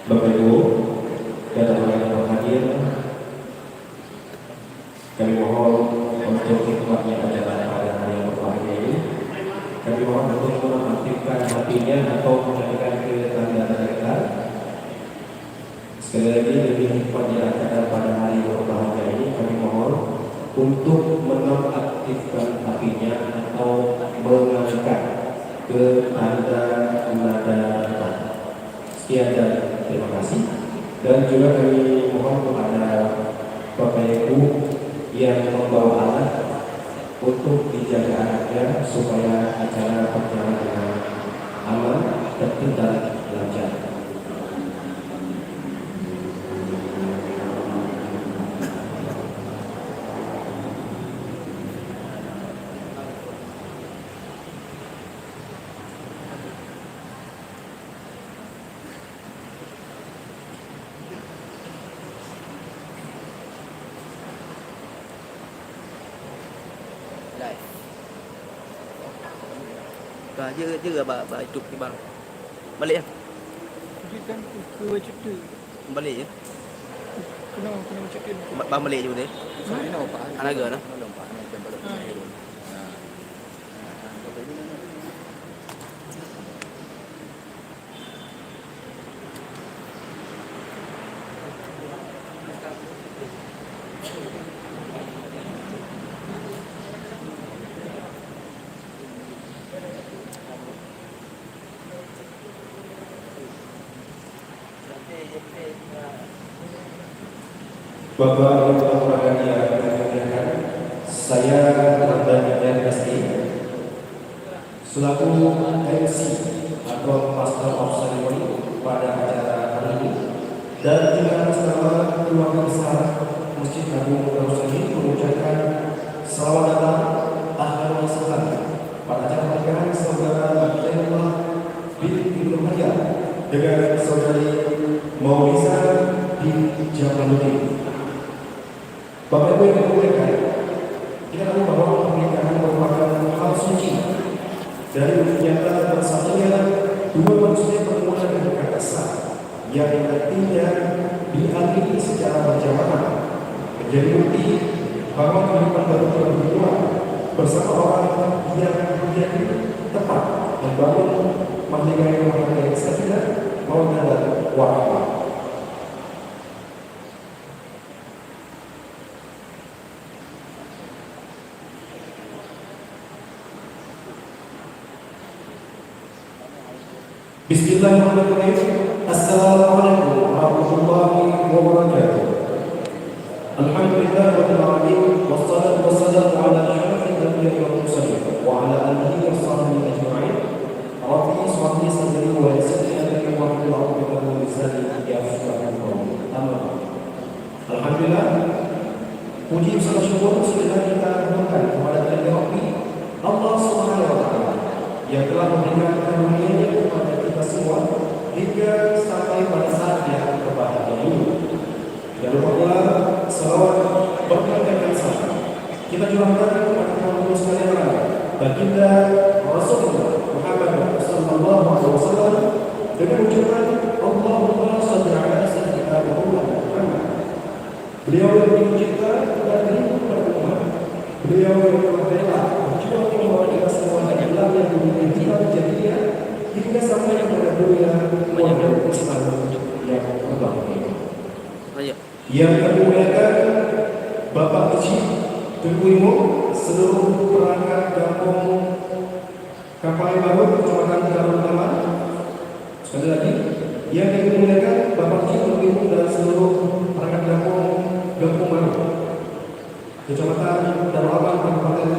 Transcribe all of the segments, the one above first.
Bapak Ibu dan orang yang berhadir, kami mohon untuk hikmatnya acara pada hari yang berbahagia ini. Kami mohon untuk mengaktifkan hatinya atau menjadikan ke tanda terdekat. Sekali lagi demi hikmatnya acara pada hari yang berbahagia ini, kami mohon untuk menonaktifkan hatinya atau mengangkat ke tanda nada. Sekian dan terima kasih. Dan juga kami mohon kepada Bapak Ibu yang membawa anak untuk dijaga anaknya supaya acara berjalan dengan aman, tertib dan lancar. Và chứ bà chụp cái bằng balik ya Kan dua cuti. balik ya Kena cuti. bang balik je deh anak gak nah Bapak Ibu Bapak yang dimuliakan, saya Ramadhan Esti selaku MC atau Master of Ceremony pada acara hari ini, dan juga bersama keluarga besar Masjid Agung Darussalim mengucapkan selamat datang ahlan wa sahlan pada acara pernikahan saudara Abdullah bin Hajar dengan saudari Maulisa bin Jamaluddin. Bapak Ibu yang dimuliakan, kita tahu bahwa pernikahan merupakan hal suci dari nyata bersatunya dua manusia bermula dengan kata sah yang artinya diakhiri secara berjamaah, menjadi bukti bahwa kehidupan baru telah dimulai bersama orang yang tepat membangun pernikahan yang berbahagia sakinah mawaddah dan warahmah. Bismillahirrahmanirrahim. Assalamualaikum warahmatullahi wabarakatuh. Alhamdulillahirabbil alamin wassalatu wassalamu ala asyrafil anbiya'i wal mursalin wa ala alihi wa sahbihi ajma'in. Rabbi ishrah li sadri wa yassir li amri wahlul 'uqdatam min lisani yafqahu qawli. Alhamdulillah, puji serta syukur sudah kita haturkan kepada Rabbi Allah Subhanahu wa taala yang telah memberikan karunia-Nya kepada kita semua hingga sampai pada saat yang berbahagia ini. Dan lupa pula salawat berkat dan salam kita curahkan kepada Rasul sekalian, baginda Rasulullah Muhammad sallallahu alaihi wasallam dengan ucapan Allahumma shalli ala sayyidina Muhammad. Beliau yang dicinta dan rindu pada umat, beliau yang telah rela berjuang membawa kita semua dari dalam yang dunia kita menjadinya hingga sampai kepada dunia menyambut Islam yang berbahagia. Yang kami muliakan Bapak Haji Tengku Imo, seluruh perangkat kampung Kapal Baru, Kecamatan Darul Taman. Sekali lagi, yang kami muliakan Bapak Haji Tengku Imo dan seluruh perangkat kampung Gampung Baru, Kecamatan Darul Aman, Kabupaten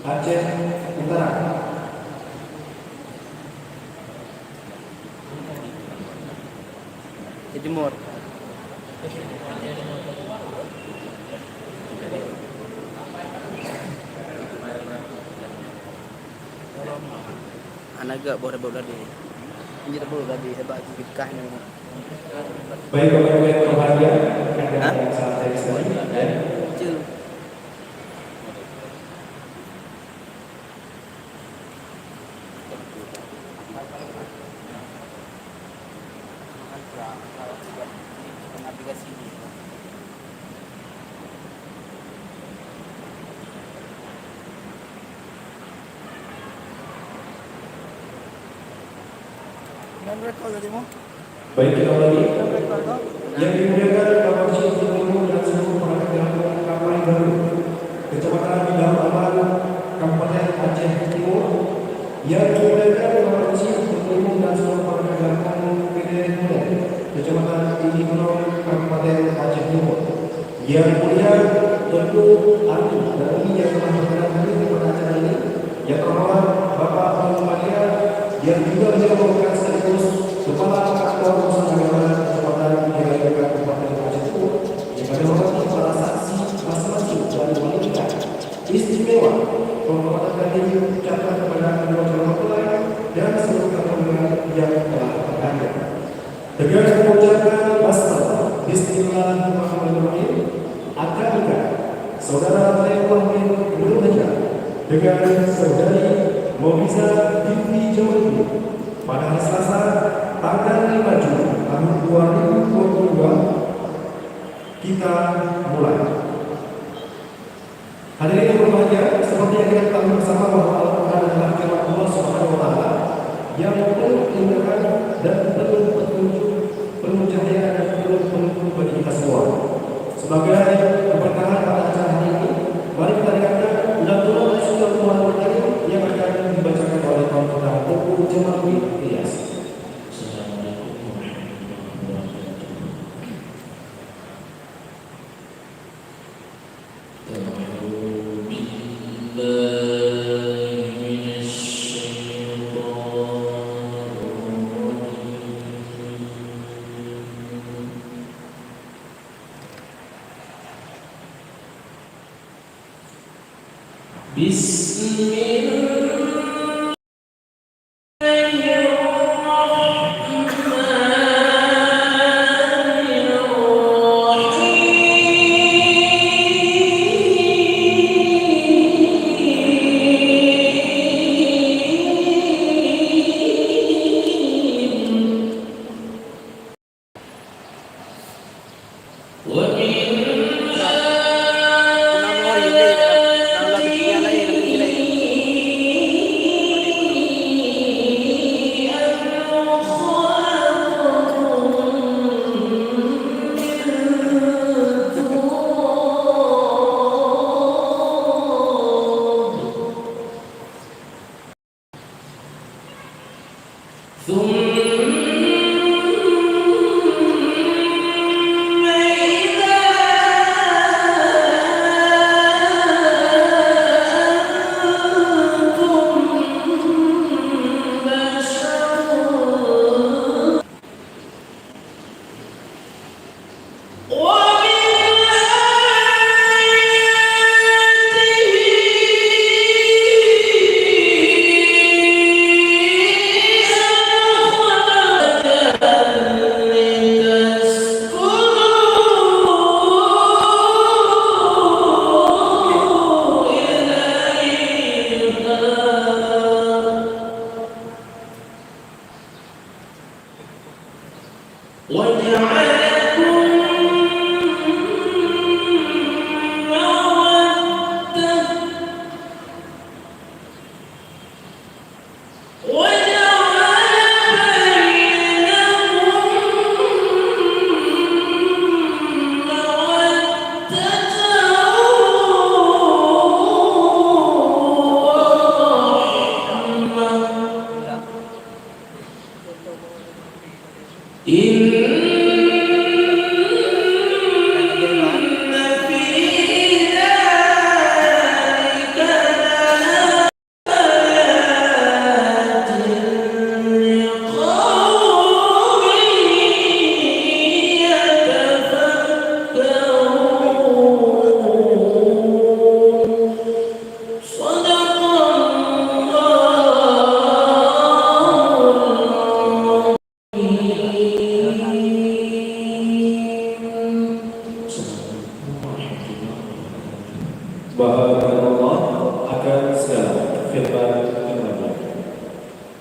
Aceh Utara. Timur anak gak boleh tadi ini tak boleh tadi sebab fikah ni Baik Bapak Ibu yang berbahagia, rekan-rekan yang sangat sekali dan dekat sini. Dan rekod tadi mau. Baik, kita lagi. Dan rekod kau. Yang dimuliakan Bapak Syekh Gubernur dan seluruh perangkat daerah Kapai Baru, Kecamatan Bidang Aman, Kabupaten Aceh Timur. Yang dimuliakan Bapak Syekh Gubernur dan seluruh perangkat daerah Kediri, Kecamatan Tinggi Gunung, Kabupaten Aceh Timur. Yang mulia Tentu Ahli dan Umi yang telah berkenan hadir pada acara ini. Yang terhormat Bapak Al-Muhammadiya yang juga merupakan sekaligus Kepala Kantor Urusan Agama Kecamatan Tinggi Kabupaten Aceh Timur yang menghormati para saksi masing-masing dari wanita istimewa. Penghormatan kami ucapkan kepada kedua calon mempelai dan seluruh tamu yang telah hadir. Dengan mengucapkan basmalah Bismillahirrahmanirrahim, akadika Saudara Taiwan belum menikah dengan Saudari Mobiza binti Jawadi pada hari Selasa tanggal 5 Juli tahun 2022. Kita mulai. Hadirin yang berbahagia, seperti yang kita ketahui bersama bahwa Al-Quran adalah firman Allah Subhanahu wa Ta'ala yang penuh kemudahan dan penuh petunjuk, penuh cahaya dan penuh petunjuk bagi kita semua. Sebagai keberkahan pada acara hari ini, mari kita dengarkan ulang-ulang surah Al-Quran yang akan dibacakan oleh kaum kita Buku Jamal bin Ilyas.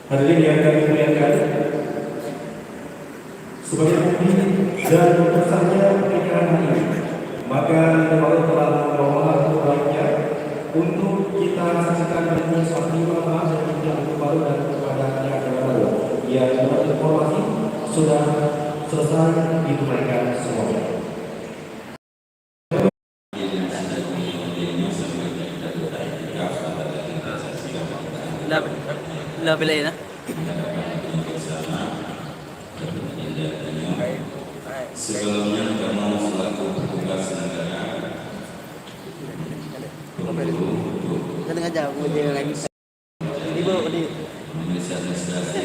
Hadirin yang kami muliakan, sebagai pemimpin dan besarnya pernikahan ini, maka Allah telah membawa baiknya untuk kita saksikan dengan suatu ulama dan tidak baru dan kepada yang baru. Yang menurut informasi sudah selesai ditunaikan semuanya. La bila na. Sebelumnya kamu selaku petugas negara Kan ngajak mo dia lagi. Di bawah di Indonesia administrasi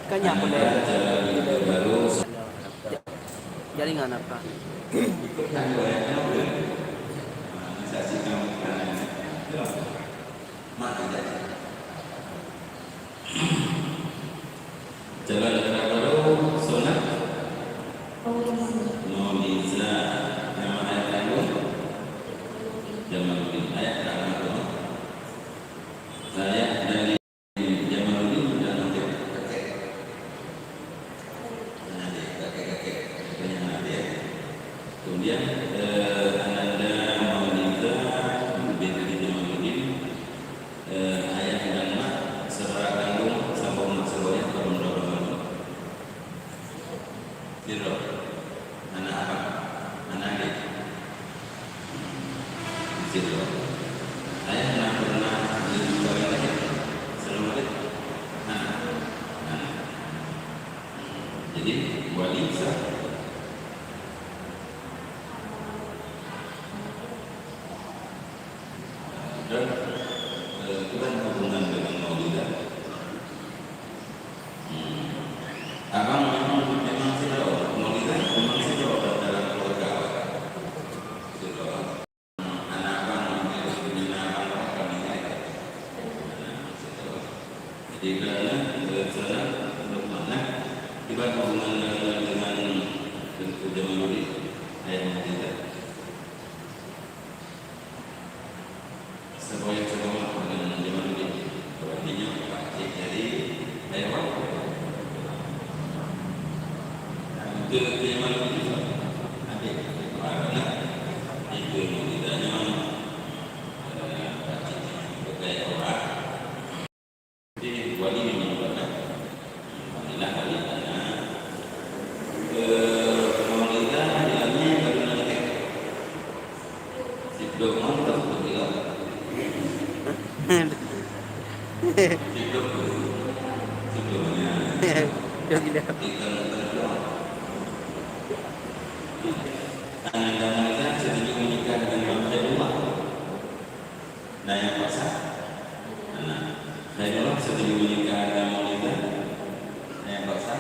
kanya ko na. baru Jaringan apa? jalan negara baru sunat Noliza nama ayat lalu Jamaluddin ayat lalu saya dari Jamaluddin dan nanti kakek kemudian Ananda Noliza binti Jamaluddin ayah dan mak serta kandung sambung maksudnya kalau menurut Zero anak apa? Anak adik Zero ayah pernah dikawin lagi selama itu anak jadi wali sah dan Tuhan hubungan dengan Maulidah abang memang sudah Maulidah memang sudah dalam keluarga sudah anak abang harus punya abang kami jadi kerana sana untuk mana tiba hubungan dengan Jamaluddin ayah Maulidah sebuah coba dengan Jamaluddin artinya Pak Cik jadi ayah dia Jamaluddin adik karena itu Maulidahnya Pak Cik bergaya orang jadi wali memang berkat Alhamdulillah kali karena Maulidah bilangnya baru nanti si belum mantap betul sebelumnya Dia gila. Ananda Maulidah setuju menikah dengan Bang Khairullah. Nah yang paksa Khairullah setuju menikah dengan Maulidah. Nah yang paksa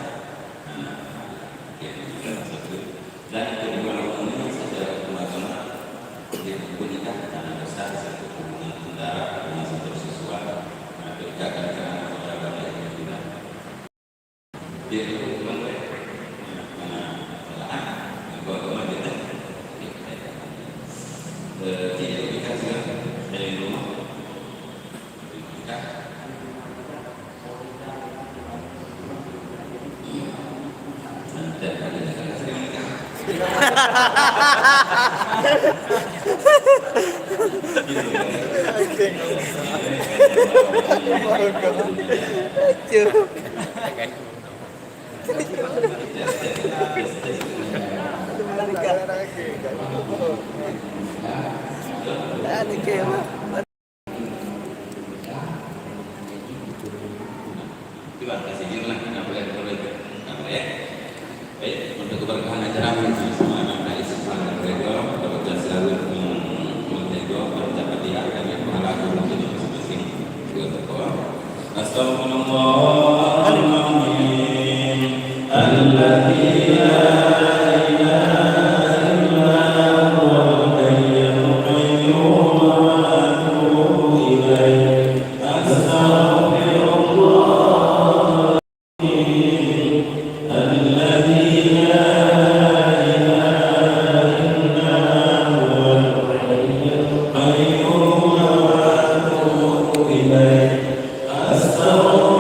dan kedua orang ini secara agama dia menikah karena besar satu hubungan darah hubungan seksual ketika karena saudara yang tidak dia itu hubungan baik karena agama kita tidak dikasih dari rumah nikah dan ada sering nikah Ano kayo? Terima kasih lah nggak boleh ya. Baik untuk keberkahan acara bersama anak Islam Gregor dapat selalu menjaga mendapat diharapkan yang pahala untuk masing-masing dua tokoh. Astagfirullahaladzim alladzi la ilaha illa huwal hayyul qayyum wa atubu ilaih. Astagfirullah الذي لا إله إلا هو الحي القيوم وأتوب إليه أستغفر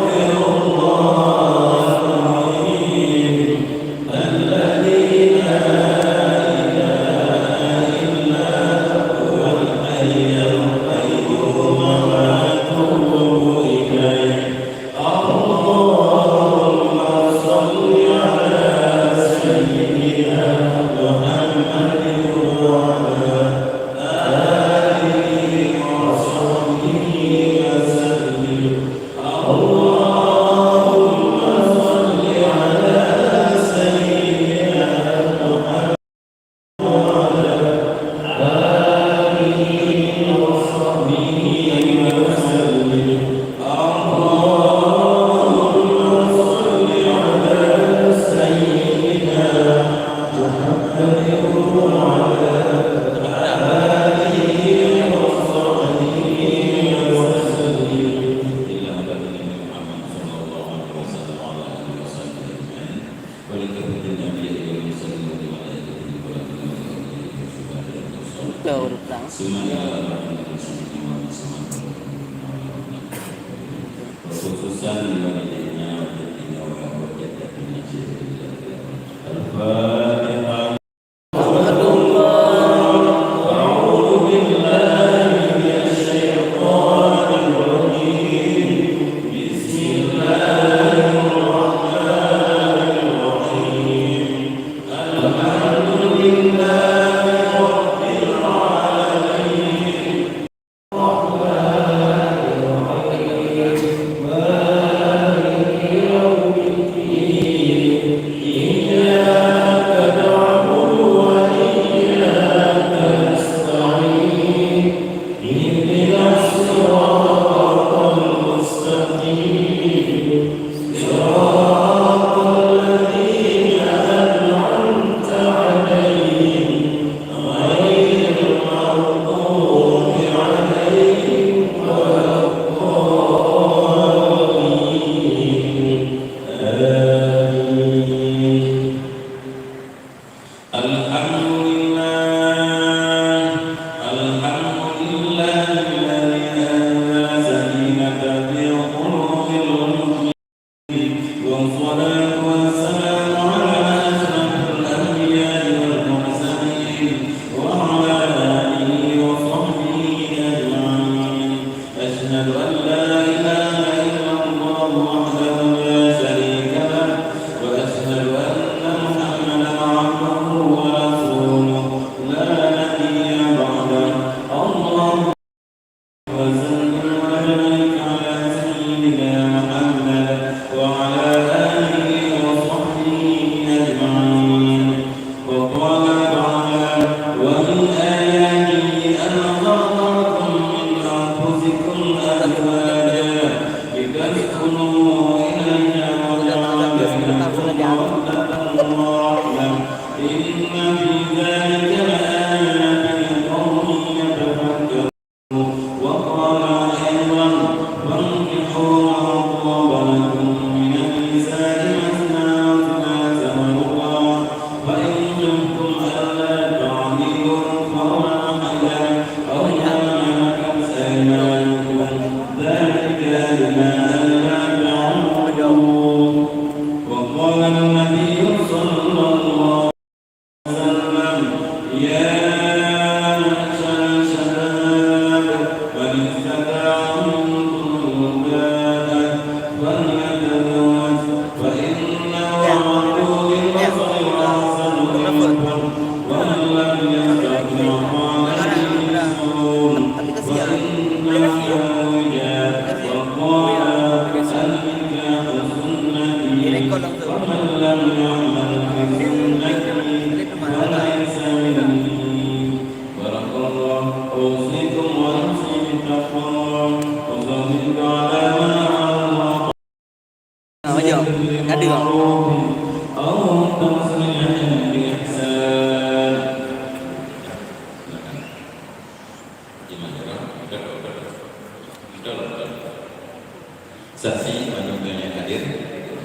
Saksi manusia yang hadir,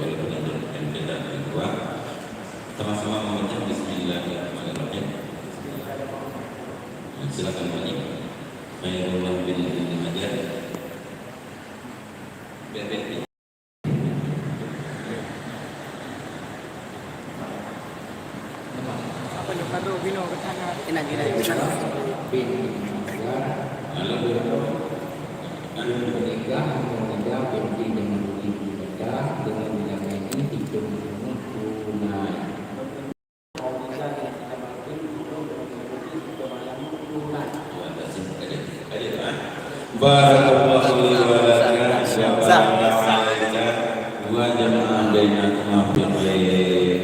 walaupun yang tidak kedua, sama-sama membaca Bismillahirrahmanirrahim. Silakan Wali. Khairullah bin Hajar. BPT. Apa nih kado bino ke sana? Enak ke sana. Menikah berarti dengan menikah dengan menikah ini hidup tunai. Barakallahu li wa lakum wa jamaah bainakum bil khair.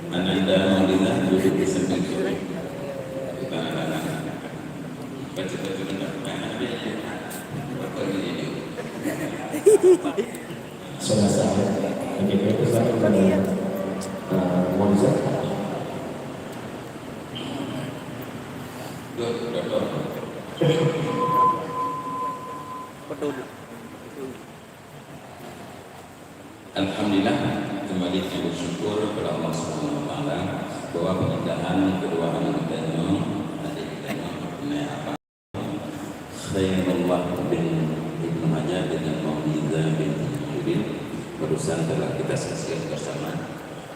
Ananda Maulina duduk di samping kiri. Saudara-saudara, bagaimana kepada Moza? Berduduk. Alhamdulillah, kembali kita bersyukur kepada Allah Subhanahu wa taala bahwa pernikahan kedua anak kita ini Khairullah bin Ibnu Hajar dengan Maulidah bin Jibril barusan telah kita saksikan bersama,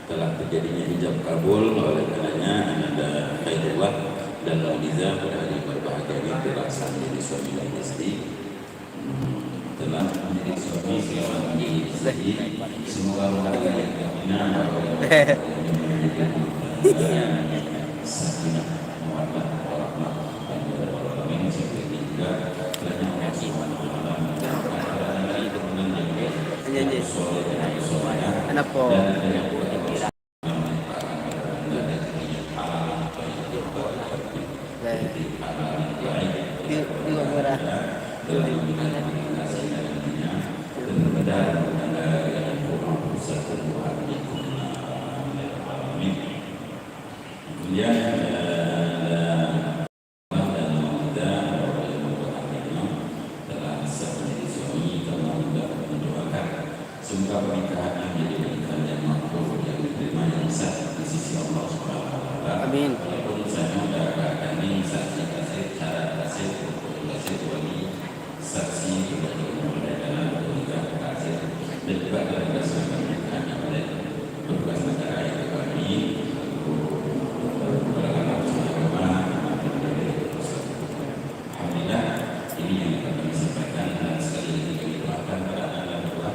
telah terjadinya hijab kabul. Oleh karenanya ada Khairullah dan Maulidah pada hari berbahagia ini telah menjadi suami dan istri, telah menjadi suami selama menjadi istri. Semoga berbahagia yang kamilah sakinah mawaddah warahmah dan warahmah seperti juga kerana Allah Subhanahu wa taala menjadikan keturunan yang baik, soleh dan solehah, Kenapa? semoga pernikahan menjadi pernikahan yang makbul, yang diterima, yang sah di sisi Allah Subhanahu wa taala. Amin. Walaupun saya mengatakan ini saksi kasih, cara kasih, hukum kasih, wali saksi juga dalam pernikahan kasih dan juga dalam dasar pernikahan yang oleh petugas negara yang kami Alhamdulillah, ini yang kami sampaikan dan sekali lagi kami doakan kepada anda bahwa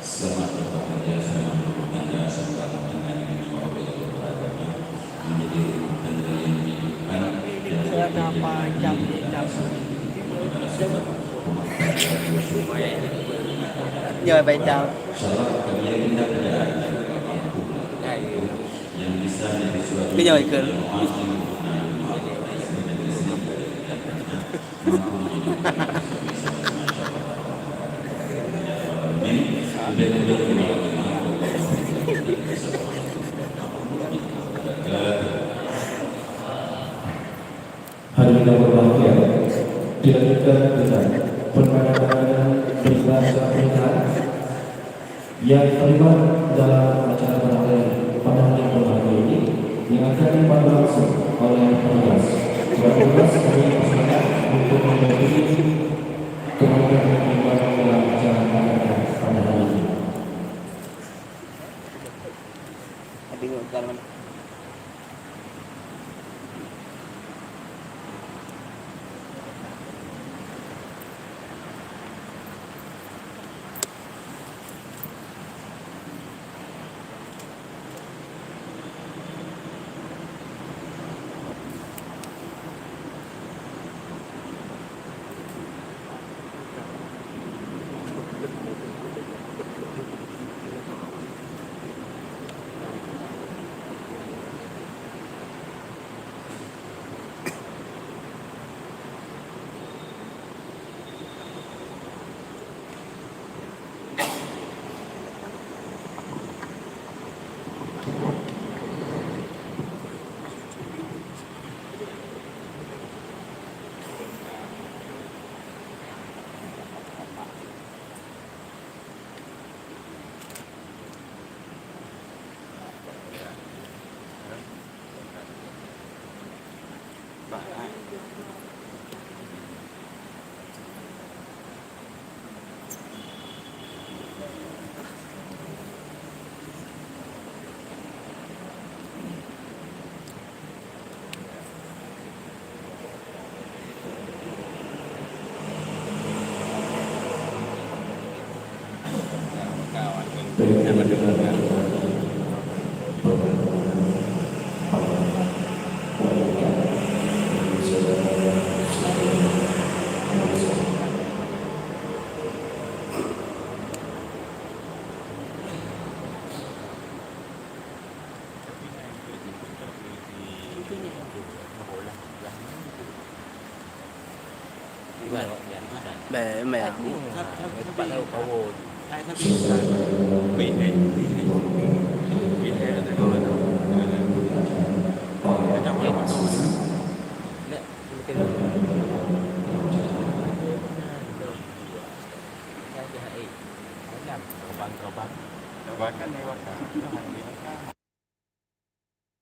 selamat berbahagia, selamat berbangga, selamat dengan beragama menjadi dan yang dihidupan Saya berapa jam? Nhờ bài chào. Cái nhờ cười. Hadirin yang berbahagia, dilanjutkan dengan penandatanganan berita pernikahan yang terlibat dalam acara penandatanganan pada hari yang berbahagia ini yang akan dipandu langsung oleh petugas dari masyarakat untuk mendampingi kemudian terlibat dalam acara penandatanganan pada hari ini. Bingung kan. Bè mẹ. Bạn đâu có hồ. Ai sắp bị này. Bị thế là thấy rồi. Trong lòng nó. terbang-terbang bahkan lewat Tuhan